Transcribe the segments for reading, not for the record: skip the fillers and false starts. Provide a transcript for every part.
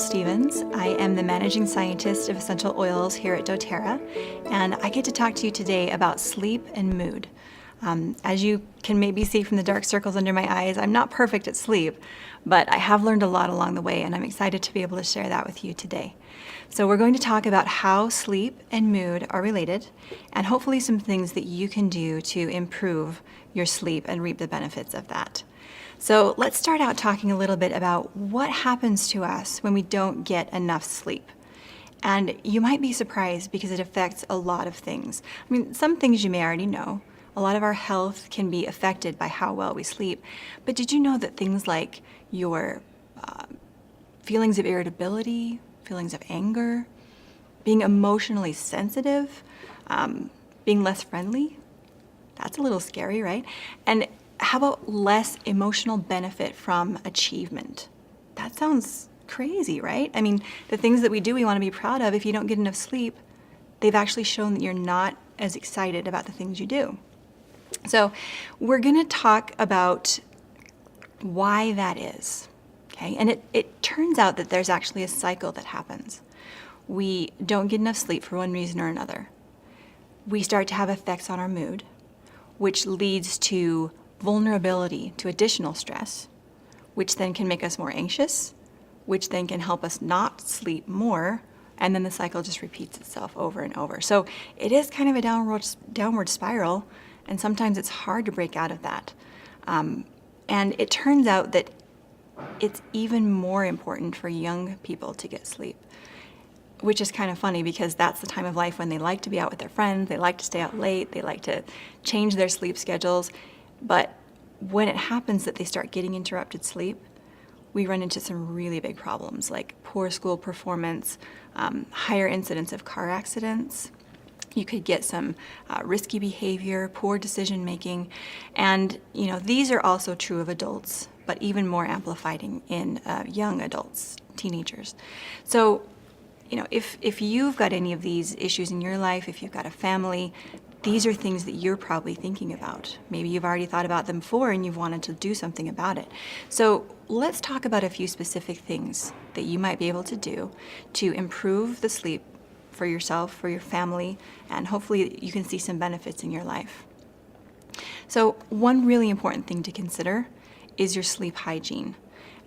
Stevens. I am the managing scientist of essential oils here at doTERRA, and I get to talk to you today about sleep and mood. As you can maybe see from the dark circles under my eyes, I'm not perfect at sleep, but I have learned a lot along the way, and I'm excited to be able to share that with you today. So we're going to talk about how sleep and mood are related, and hopefully some things that you can do to improve your sleep and reap the benefits of that. So let's start out talking a little bit about what happens to us when we don't get enough sleep. And you might be surprised because it affects a lot of things. I mean, some things you may already know. A lot of our health can be affected by how well we sleep. But did you know that things like your feelings of irritability, feelings of anger, being emotionally sensitive, being less friendly, that's a little scary, right? And how about less emotional benefit from achievement? That sounds crazy, right? I mean, the things that we do we want to be proud of, if you don't get enough sleep, they've actually shown that you're not as excited about the things you do. So we're going to talk about why that is, okay? And it turns out that there's actually a cycle that happens. We don't get enough sleep for one reason or another. We start to have effects on our mood, which leads to vulnerability to additional stress, which then can make us more anxious, which then can help us not sleep more, and then the cycle just repeats itself over and over. So it is kind of a downward spiral, and sometimes it's hard to break out of that. And it turns out that it's even more important for young people to get sleep, which is kind of funny because that's the time of life when they like to be out with their friends, they like to stay out late, they like to change their sleep schedules. But when it happens that they start getting interrupted sleep, we run into some really big problems like poor school performance, higher incidence of car accidents. You could get some risky behavior, poor decision making, and these are also true of adults, but even more amplified in young adults, teenagers. So, if you've got any of these issues in your life, if you've got a family, these are things that you're probably thinking about. Maybe you've already thought about them before and you've wanted to do something about it. So let's talk about a few specific things that you might be able to do to improve the sleep for yourself, for your family, and hopefully you can see some benefits in your life. So one really important thing to consider is your sleep hygiene.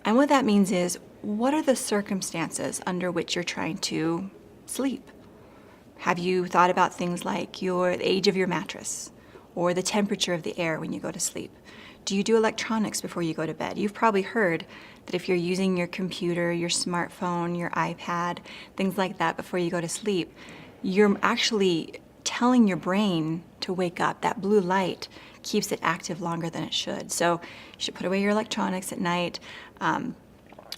And what that means is, what are the circumstances under which you're trying to sleep? Have you thought about things like the age of your mattress or the temperature of the air when you go to sleep? Do you do electronics before you go to bed? You've probably heard that if you're using your computer, your smartphone, your iPad, things like that before you go to sleep, you're actually telling your brain to wake up. That blue light keeps it active longer than it should. So you should put away your electronics at night,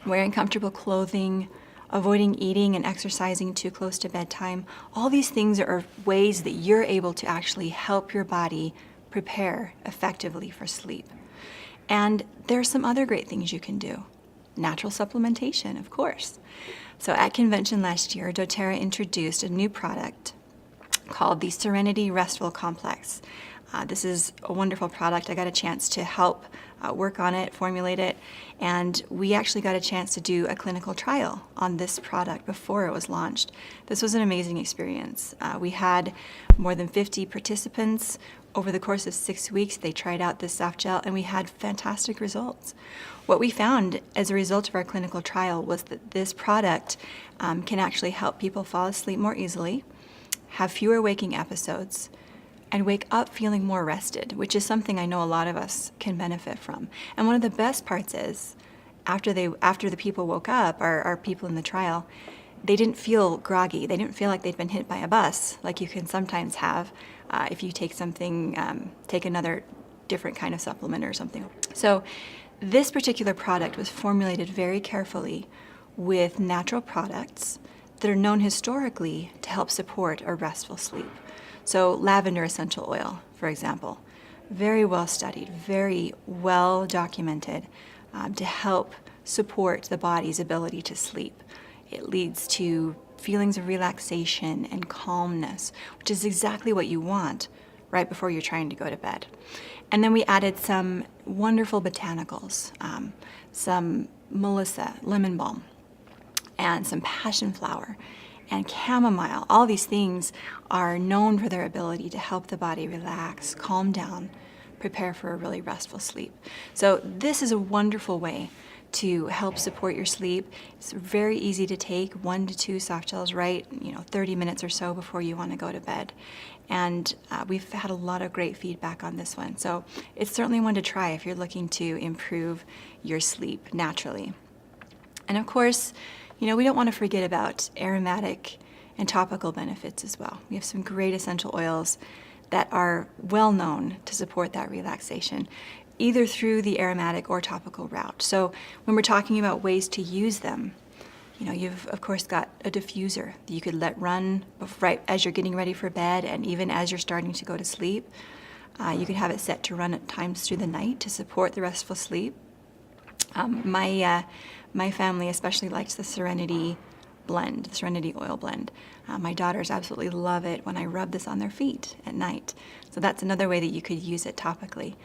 wearing comfortable clothing, avoiding eating and exercising too close to bedtime. All these things are ways that you're able to actually help your body prepare effectively for sleep. And there are some other great things you can do. Natural supplementation, of course. So at convention last year, doTERRA introduced a new product called the Serenity Restful Complex. This is a wonderful product. I got a chance to help work on it, formulate it, and we actually got a chance to do a clinical trial on this product before it was launched. This was an amazing experience. We had more than 50 participants. Over the course of 6 weeks, they tried out this soft gel, and we had fantastic results. What we found as a result of our clinical trial was that this product can actually help people fall asleep more easily, have fewer waking episodes, and wake up feeling more rested, which is something I know a lot of us can benefit from. And one of the best parts is, after the people woke up, our people in the trial, they didn't feel groggy. They didn't feel like they'd been hit by a bus, like you can sometimes have if you take another different kind of supplement or something. So this particular product was formulated very carefully with natural products that are known historically to help support a restful sleep. So lavender essential oil, for example, very well studied, very well documented to help support the body's ability to sleep. It leads to feelings of relaxation and calmness, which is exactly what you want right before you're trying to go to bed. And then we added some wonderful botanicals, some Melissa lemon balm, and some passion flower and chamomile. All these things are known for their ability to help the body relax, calm down, prepare for a really restful sleep. So this is a wonderful way to help support your sleep. It's very easy to take, 1 to 2 soft gels, right? 30 minutes or so before you want to go to bed. And we've had a lot of great feedback on this one. So it's certainly one to try if you're looking to improve your sleep naturally. And of course, we don't want to forget about aromatic and topical benefits as well. We have some great essential oils that are well known to support that relaxation, either through the aromatic or topical route. So when we're talking about ways to use them, you've of course got a diffuser that you could let run right as you're getting ready for bed, and even as you're starting to go to sleep. You could have it set to run at times through the night to support the restful sleep. My family especially likes the Serenity blend, the Serenity oil blend. My daughters absolutely love it when I rub this on their feet at night. So that's another way that you could use it topically.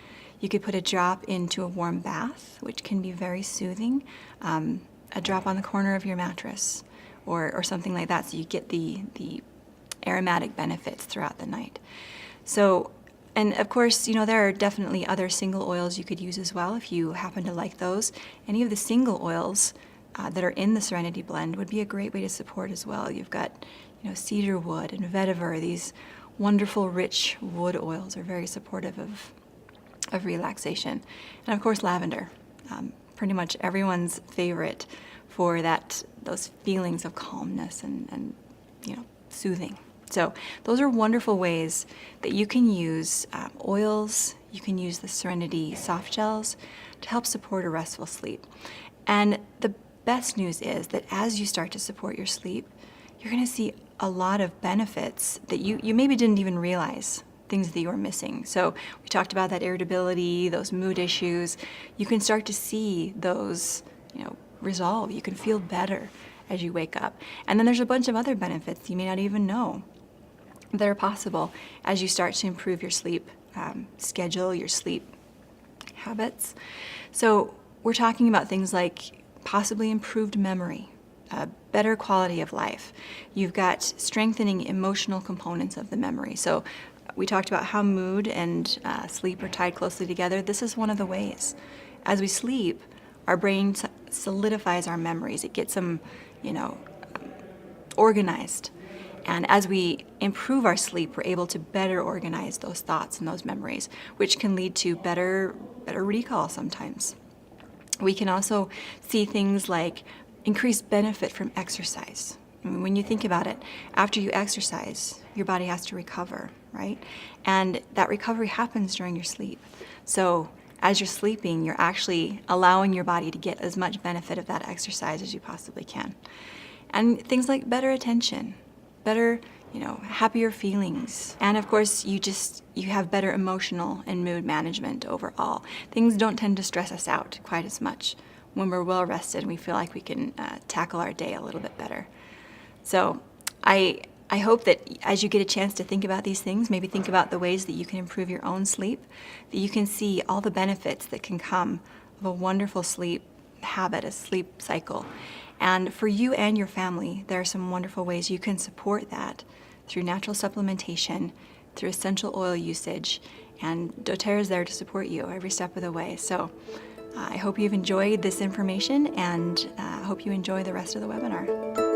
You could put a drop into a warm bath, which can be very soothing. A drop on the corner of your mattress or something like that, so you get the aromatic benefits throughout the night. So, and of course, there are definitely other single oils you could use as well if you happen to like those. Any of the single oils that are in the Serenity blend would be a great way to support as well. You've got, cedar wood and vetiver. These wonderful, rich wood oils are very supportive of relaxation. And of course, lavender. Pretty much everyone's favorite for those feelings of calmness and soothing. So those are wonderful ways that you can use oils. You can use the Serenity soft gels to help support a restful sleep. And the best news is that as you start to support your sleep, you're going to see a lot of benefits that you maybe didn't even realize, things that you were missing. So we talked about that irritability, those mood issues. You can start to see those, resolve. You can feel better as you wake up. And then there's a bunch of other benefits you may not even know that are possible as you start to improve your sleep schedule, your sleep habits. So we're talking about things like possibly improved memory, a better quality of life. You've got strengthening emotional components of the memory. So we talked about how mood and sleep are tied closely together. This is one of the ways. As we sleep, our brain solidifies our memories. It gets them, organized. And as we improve our sleep, we're able to better organize those thoughts and those memories, which can lead to better recall sometimes. We can also see things like increased benefit from exercise. I mean, when you think about it, after you exercise, your body has to recover, right? And that recovery happens during your sleep. So as you're sleeping, you're actually allowing your body to get as much benefit of that exercise as you possibly can. And things like better attention, better, happier feelings. And of course, you have better emotional and mood management overall. Things don't tend to stress us out quite as much when we're well rested and we feel like we can tackle our day a little bit better. So I hope that as you get a chance to think about these things, maybe think about the ways that you can improve your own sleep, that you can see all the benefits that can come of a wonderful sleep habit, a sleep cycle. And for you and your family, there are some wonderful ways you can support that through natural supplementation, through essential oil usage, and doTERRA is there to support you every step of the way. So I hope you've enjoyed this information, and I hope you enjoy the rest of the webinar.